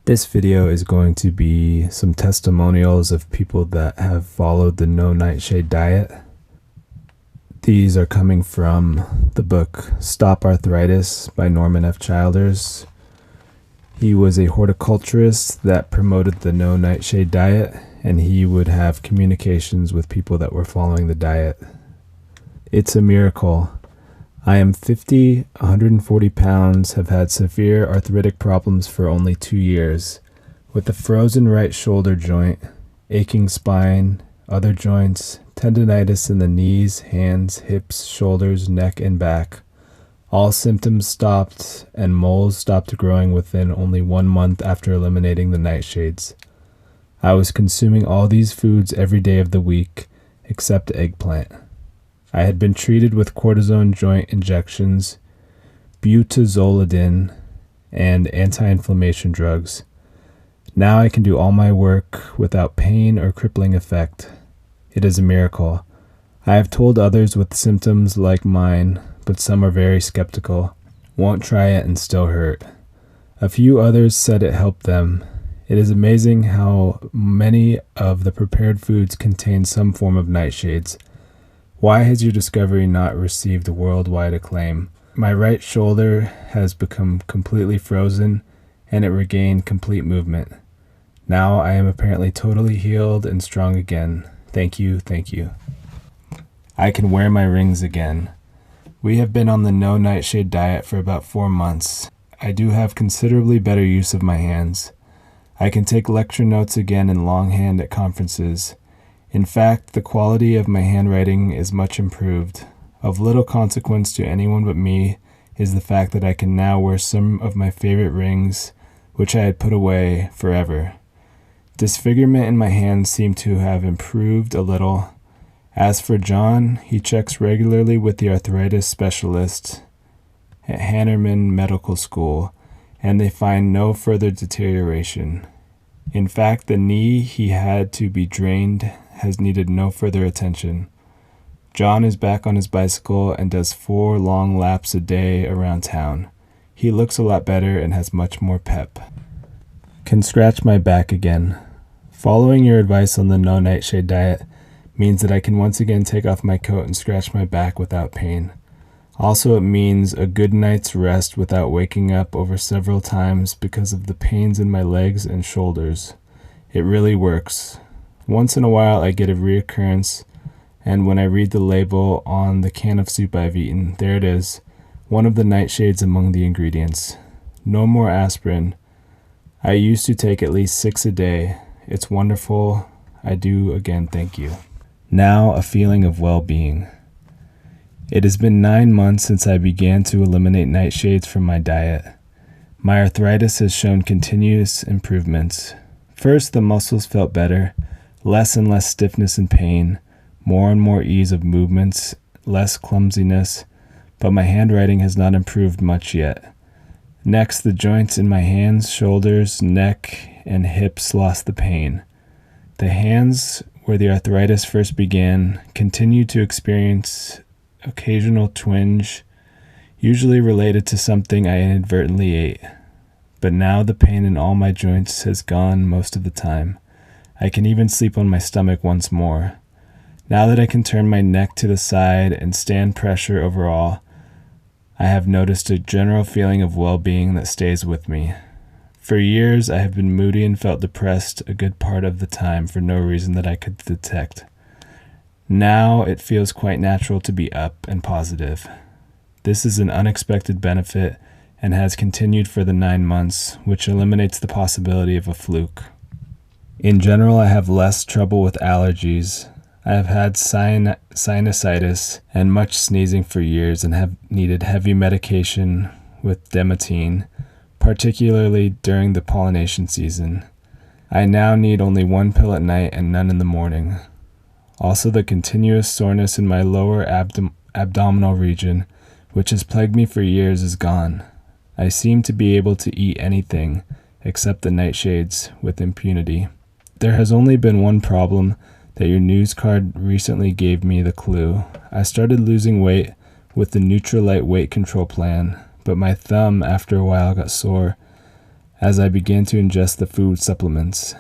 This video is going to be some testimonials of people that have followed the no nightshade diet. These are coming from the book Stop Arthritis by Norman F. Childers. He was a horticulturist that promoted the no nightshade diet, and he would have communications with people that were following the diet. It's a miracle. I am 50, 140 pounds, have had severe arthritic problems for only 2 years, with a frozen right shoulder joint, aching spine, other joints, tendinitis in the knees, hands, hips, shoulders, neck, and back. All symptoms stopped, and moles stopped growing within only 1 month after eliminating the nightshades. I was consuming all these foods every day of the week, except eggplant. I had been treated with cortisone joint injections, butazolidine, and anti-inflammation drugs. Now I can do all my work without pain or crippling effect. It is a miracle. I have told others with symptoms like mine, but some are very skeptical, won't try it and still hurt. A few others said it helped them. It is amazing how many of the prepared foods contain some form of nightshades. Why has your discovery not received worldwide acclaim? My right shoulder has become completely frozen, and it regained complete movement. Now I am apparently totally healed and strong again. Thank you, thank you. I can wear my rings again. We have been on the no nightshade diet for about 4 months. I do have considerably better use of my hands. I can take lecture notes again in longhand at conferences. In fact, the quality of my handwriting is much improved. Of little consequence to anyone but me is the fact that I can now wear some of my favorite rings, which I had put away forever. Disfigurement in my hands seemed to have improved a little. As for John, he checks regularly with the arthritis specialist at Hannerman Medical School, and they find no further deterioration. In fact, the knee he had to be drained has needed no further attention. John is back on his bicycle and does 4 long laps a day around town. He looks a lot better and has much more pep. Can scratch my back again. Following your advice on the no nightshade diet means that I can once again take off my coat and scratch my back without pain. Also, it means a good night's rest without waking up over several times because of the pains in my legs and shoulders. It really works. Once in a while I get a reoccurrence, and when I read the label on the can of soup I've eaten, there it is, one of the nightshades among the ingredients. No more aspirin. I used to take at least 6 a day. It's wonderful. I do again thank you. Now a feeling of well-being. It has been 9 months since I began to eliminate nightshades from my diet. My arthritis has shown continuous improvements. First, the muscles felt better. Less and less stiffness and pain, more and more ease of movements, less clumsiness, but my handwriting has not improved much yet. Next, the joints in my hands, shoulders, neck, and hips lost the pain. The hands, where the arthritis first began, continue to experience occasional twinge, usually related to something I inadvertently ate. But now the pain in all my joints has gone most of the time. I can even sleep on my stomach once more. Now that I can turn my neck to the side and stand pressure overall, I have noticed a general feeling of well-being that stays with me. For years, I have been moody and felt depressed a good part of the time for no reason that I could detect. Now it feels quite natural to be up and positive. This is an unexpected benefit and has continued for the 9 months, which eliminates the possibility of a fluke. In general, I have less trouble with allergies. I have had sinusitis and much sneezing for years and have needed heavy medication with Demetine, particularly during the pollination season. I now need only 1 pill at night and none in the morning. Also, the continuous soreness in my lower abdominal region, which has plagued me for years, is gone. I seem to be able to eat anything except the nightshades with impunity. There has only been one problem that your news card recently gave me the clue. I started losing weight with the Nutrilite weight control plan, but my thumb after a while got sore. as I began to ingest the food supplements.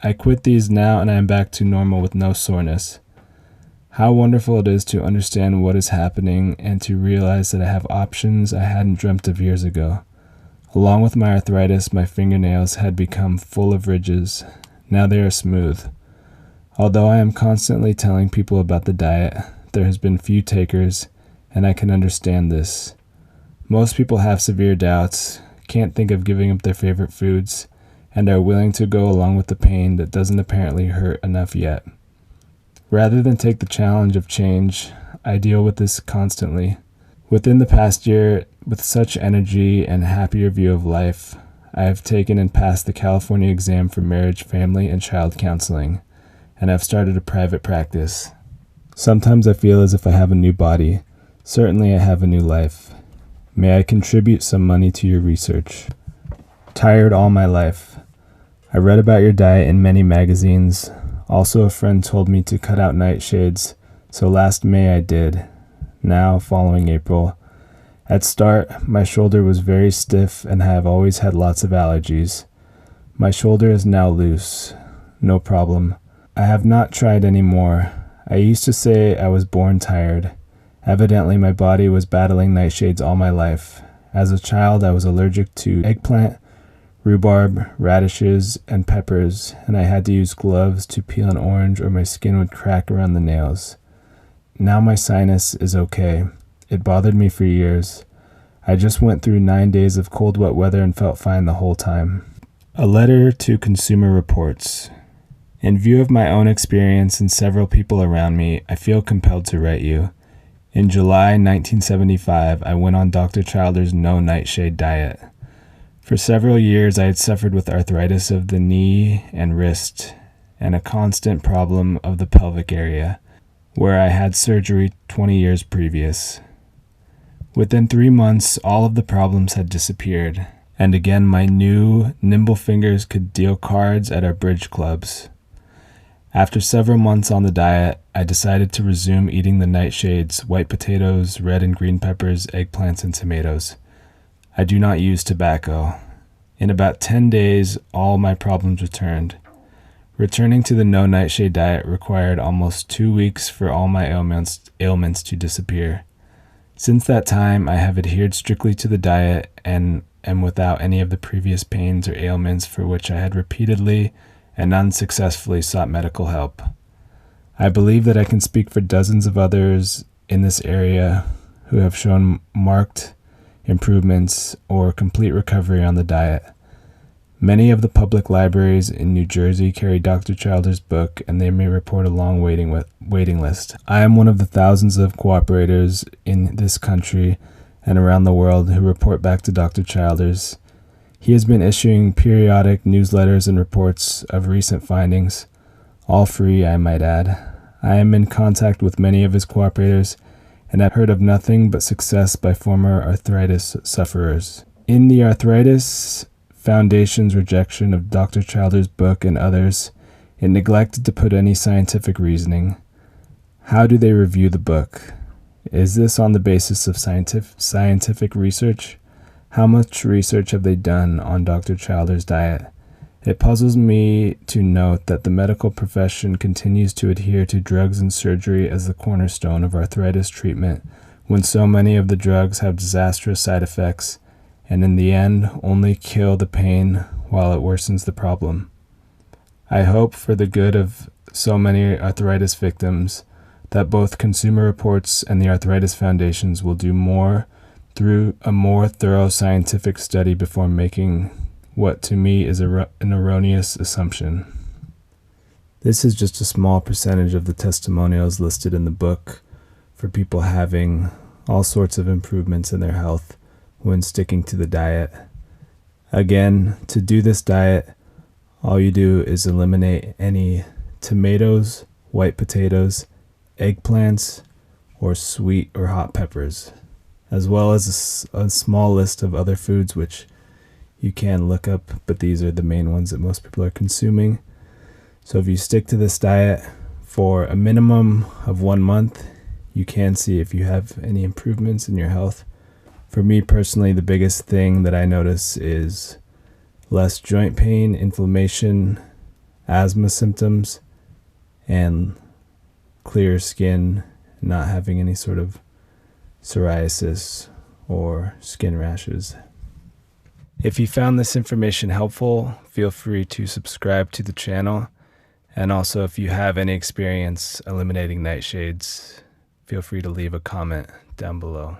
I quit these now and I am back to normal with no soreness. How wonderful it is to understand what is happening and to realize that I have options I hadn't dreamt of years ago. Along with my arthritis, my fingernails had become full of ridges. Now they are smooth. Although I am constantly telling people about the diet, there has been few takers, and I can understand this. Most people have severe doubts, can't think of giving up their favorite foods, and are willing to go along with the pain that doesn't apparently hurt enough yet. Rather than take the challenge of change, I deal with this constantly. Within the past year, with such energy and happier view of life, I have taken and passed the California exam for marriage, family, and child counseling, and I've started a private practice. Sometimes I feel as if I have a new body. Certainly I have a new life. May I contribute some money to your research? Tired all my life. I read about your diet in many magazines. Also, a friend told me to cut out nightshades, so last May I did. Now, following April. At start, my shoulder was very stiff and I have always had lots of allergies. My shoulder is now loose. No problem. I have not tried any more. I used to say I was born tired. Evidently, my body was battling nightshades all my life. As a child, I was allergic to eggplant, rhubarb, radishes, and peppers, and I had to use gloves to peel an orange or my skin would crack around the nails. Now my sinus is okay. It bothered me for years. I just went through 9 days of cold, wet weather and felt fine the whole time. A letter to Consumer Reports. In view of my own experience and several people around me, I feel compelled to write you. In July 1975, I went on Dr. Childer's No Nightshade diet. For several years, I had suffered with arthritis of the knee and wrist, and a constant problem of the pelvic area, where I had surgery 20 years previous. Within 3 months, all of the problems had disappeared, and again my new, nimble fingers could deal cards at our bridge clubs. After several months on the diet, I decided to resume eating the nightshades, white potatoes, red and green peppers, eggplants, and tomatoes. I do not use tobacco. In about 10 days, all my problems returned. Returning to the No Nightshade diet required almost 2 weeks for all my ailments to disappear. Since that time, I have adhered strictly to the diet and am without any of the previous pains or ailments for which I had repeatedly and unsuccessfully sought medical help. I believe that I can speak for dozens of others in this area who have shown marked improvements or complete recovery on the diet. Many of the public libraries in New Jersey carry Dr. Childer's book, and they may report a long waiting list. I am one of the thousands of cooperators in this country and around the world who report back to Dr. Childer's. He has been issuing periodic newsletters and reports of recent findings, all free, I might add. I am in contact with many of his cooperators and have heard of nothing but success by former arthritis sufferers. In the Arthritis Foundation's rejection of Dr. Childer's book and others, it neglected to put any scientific reasoning. How do they review the book? Is this on the basis of scientific research? How much research have they done on Dr. Childer's diet? It puzzles me to note that the medical profession continues to adhere to drugs and surgery as the cornerstone of arthritis treatment, when so many of the drugs have disastrous side effects and in the end only kill the pain while it worsens the problem. I hope for the good of so many arthritis victims that both Consumer Reports and the Arthritis Foundations will do more through a more thorough scientific study before making what to me is an erroneous assumption. This is just a small percentage of the testimonials listed in the book for people having all sorts of improvements in their health when sticking to the diet. Again, to do this diet, all you do is eliminate any tomatoes, white potatoes, eggplants, or sweet or hot peppers, as well as a small list of other foods which you can look up, but these are the main ones that most people are consuming. So if you stick to this diet for a minimum of 1 month, you can see if you have any improvements in your health. For me personally, the biggest thing that I notice is less joint pain, inflammation, asthma symptoms, and clear skin, not having any sort of psoriasis or skin rashes. If you found this information helpful, feel free to subscribe to the channel. And also, if you have any experience eliminating nightshades, feel free to leave a comment down below.